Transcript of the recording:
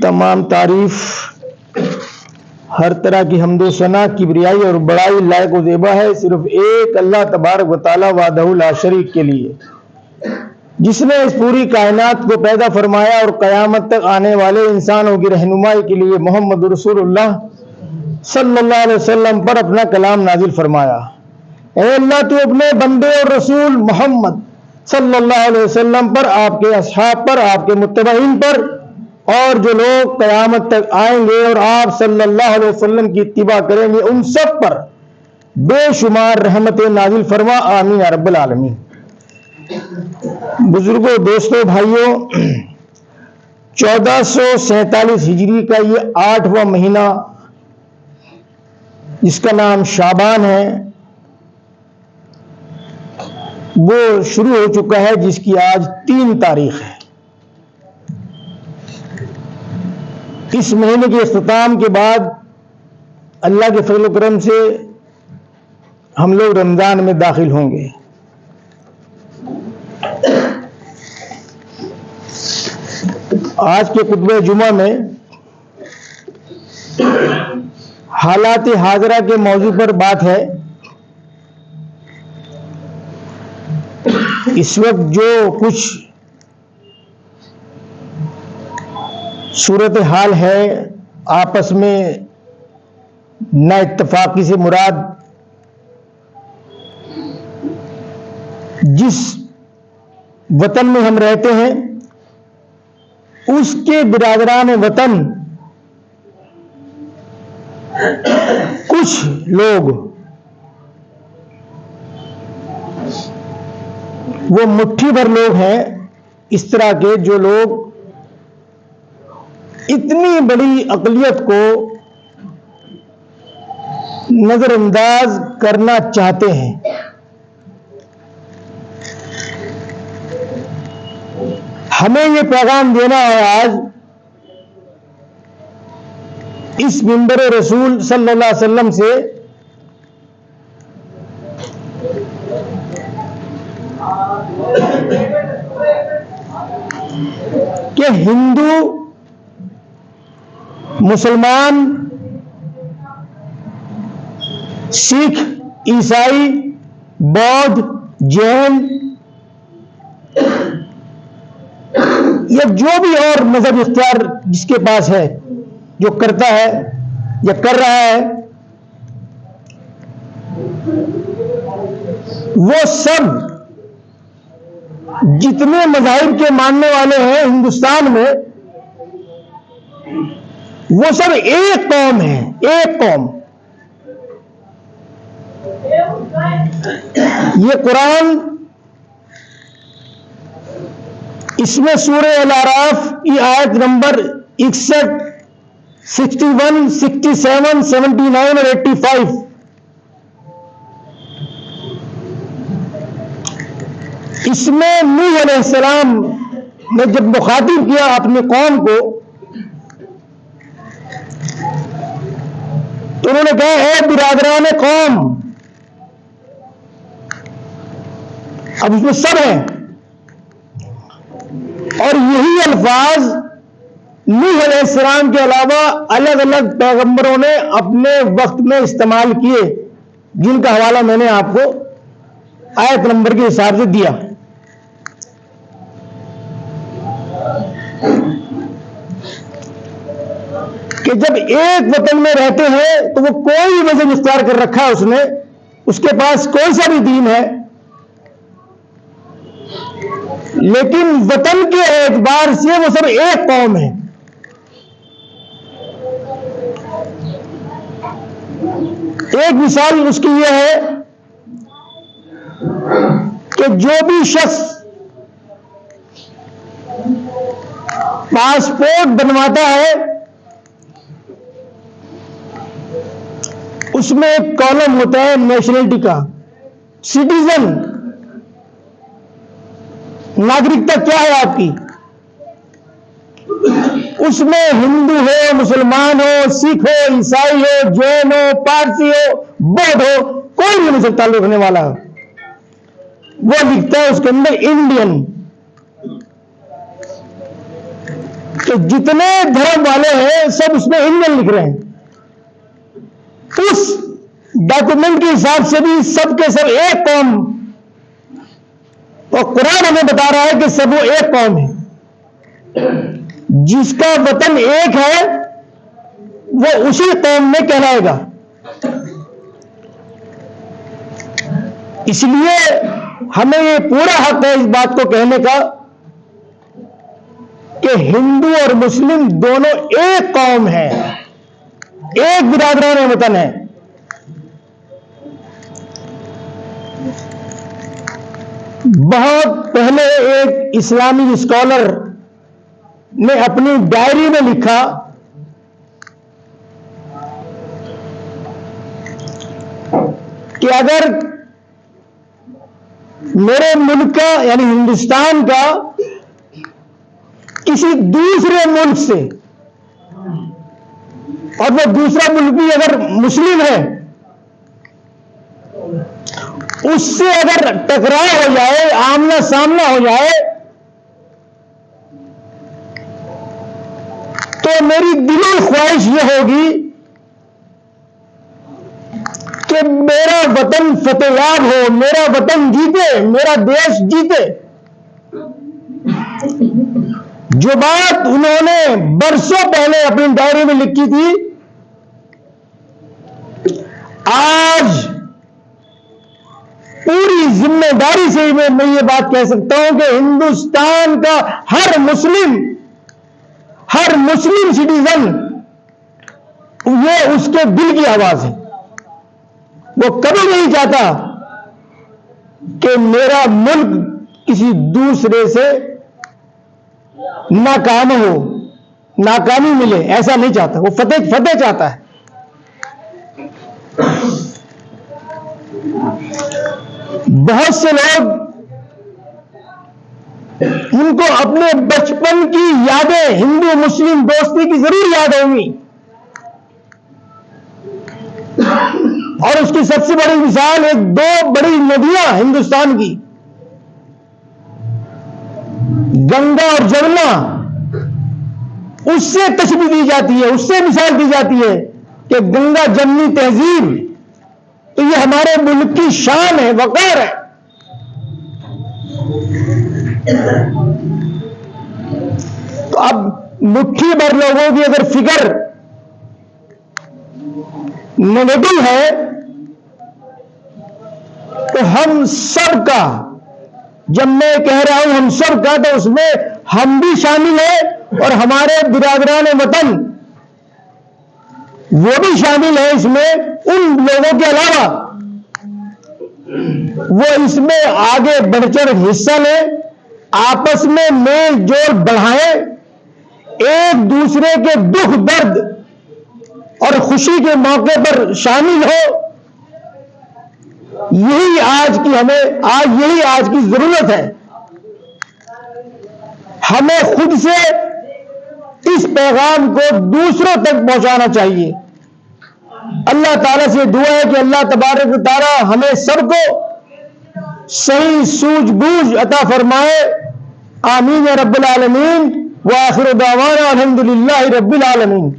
तमाम तारीफ, हर तरह की हम्दो सना, किबरियाई और बड़ाई लायक व ज़ेबा है सिर्फ एक अल्लाह तबारक व तआला वहदहु ला शरीक के लिए, जिसने इस पूरी कायनात को पैदा फरमाया और क़यामत तक आने वाले इंसानों की रहनुमाई के लिए मोहम्मद रसूलुल्लाह सल्लल्लाहु अलैहि वसल्लम पर अपना कलाम नाजिल फरमाया। ऐ अल्लाह, तू अपने बंदे और रसूल मोहम्मद सल्लल्लाहु अलैहि वसल्लम पर, आपके असहाब पर, आपके मुत्तबईन पर और जो लोग क़यामत तक आएंगे और आप सल्लल्लाहु अलैहि वसल्लम की इत्तिबा करेंगे उन सब पर बेशुमार रहमतें नाजिल फरमा। आमीन या रब्बल आलमीन। बुजुर्गों, दोस्तों, भाइयों, 1447 हिजरी का ये 8वां महीना जिसका नाम शाबान है वो शुरू हो चुका है, जिसकी आज 3 तारीख है। इस महीने के इख्तिताम के बाद अल्लाह के फजल करम से हम लोग रमजान में दाखिल होंगे। आज के खुतबे जुमा में हालात हाजरा के मौजू पर बात है। इस वक्त जो कुछ सूरत हाल है, आपस में ना इत्तफाकी से मुराद जिस वतन में हम रहते हैं उसके बिरादरान वतन कुछ लोग वो मुट्ठी भर लोग हैं इस तरह के, जो लोग इतनी बड़ी अक़लियत को नजरअंदाज करना चाहते हैं। हमें ये पैगाम देना है आज इस मिंबर रसूल सल्लल्लाहु अलैहि वसल्लम से कि हिंदू, मुसलमान, सिख, ईसाई, बौद्ध, जैन या जो भी और मजहब इख्तियार जिसके पास है, जो करता है या कर रहा है, वो सब जितने मज़ाहिब के मानने वाले हैं हिंदुस्तान में, वो सब एक कौम है, एक कौम। ये कुरान, इसमें सूरह अल-आराफ की आयत नंबर 61, 61, 67, 79 और 85 इसमें नूह अलैहिस्सलाम ने जब मुखातिब किया अपने कौम को तो उन्होंने कहा, ऐ बिरादरान कौम। अब इसमें सब है और यही अल्फाज नूह अलैहिस्सलाम के अलावा अलग अलग पैगंबरों ने अपने वक्त में इस्तेमाल किए, जिनका हवाला मैंने आपको आयत नंबर के हिसाब से दिया। कि जब एक वतन में रहते हैं तो वो कोई भी मजहब इख्तियार कर रखा है उसने, उसके पास कोई सा भी दीन है, लेकिन वतन के एतबार से वो सब एक कौम है। एक मिसाल उसकी यह है कि जो भी शख्स पासपोर्ट बनवाता है उसमें एक कॉलम होता है नेशनलिटी का, सिटीजन, नागरिकता क्या है आपकी। उसमें हिंदू हो, मुसलमान हो, सिख हो, ईसाई हो, जैन हो, पारसी हो, बौद्ध हो, कोई भी मुझसे ताल्लुक रखने वाला हो, वो लिखता है उसके अंदर इंडियन। तो जितने धर्म वाले हैं सब उसमें इंडियन लिख रहे हैं। उस डॉक्यूमेंट के हिसाब से भी सब के सब एक कौम, और कुरान हमें बता रहा है कि सब वो एक कौम है, जिसका वतन एक है वो उसी कौम में कहलाएगा। इसलिए हमें ये पूरा हक है इस बात को कहने का कि हिंदू और मुस्लिम दोनों एक कौम है, एक बिरादरान वतन है। बहुत पहले एक इस्लामिक स्कॉलर ने अपनी डायरी में लिखा कि अगर मेरे मुल्क का यानी हिंदुस्तान का किसी दूसरे मुल्क से, और वो दूसरा मुल्क भी अगर मुस्लिम है, उससे अगर टकराव हो जाए, आमना सामना हो जाए, तो मेरी दिली ख्वाहिश यह होगी कि मेरा वतन फतेहयाब हो, मेरा वतन जीते, मेरा देश जीते। जो बात उन्होंने बरसों पहले अपनी डायरी में लिखी थी, आज पूरी जिम्मेदारी से मैं ये बात कह सकता हूं कि हिंदुस्तान का हर मुस्लिम सिटीजन, ये उसके दिल की आवाज है। वो कभी नहीं चाहता कि मेरा मुल्क किसी दूसरे से नाकाम हो, नाकामी मिले, ऐसा नहीं चाहता। वो फतेह चाहता है। बहुत से लोग, उनको अपने बचपन की यादें, हिंदू मुस्लिम दोस्ती की जरूर याद होंगी, और उसकी सबसे बड़ी मिसाल एक दो बड़ी नदियां हिंदुस्तान की, गंगा और जमुना, उससे तशबीह दी जाती है, उससे मिसाल दी जाती है कि गंगा जमनी तहजीब, तो ये हमारे मुल्क की शान है, वकार है। तो अब मुट्ठी भर लोगों की अगर फिक्र नेगेटिव है, तो हम सब का, जब मैं कह रहा हूं हम सब का, तो उसमें हम भी शामिल हैं और हमारे बिरादरान वतन वो भी शामिल है इसमें। उन लोगों के अलावा वो इसमें आगे बढ़कर हिस्सा लें, आपस में मेल जोल बढ़ाएं, एक दूसरे के दुख दर्द और खुशी के मौके पर शामिल हो। यही आज की जरूरत है। हमें खुद से इस पैगाम को दूसरों तक पहुंचाना चाहिए। अल्लाह ताला से दुआ है कि अल्लाह तबारक व तआला हमें सबको सही सूझबूझ अता फरमाए। आमीन या रब्बुल आलमीन। व आखिर दावाना अल्हम्दुलिल्लाहि रब्बिल आलमीन।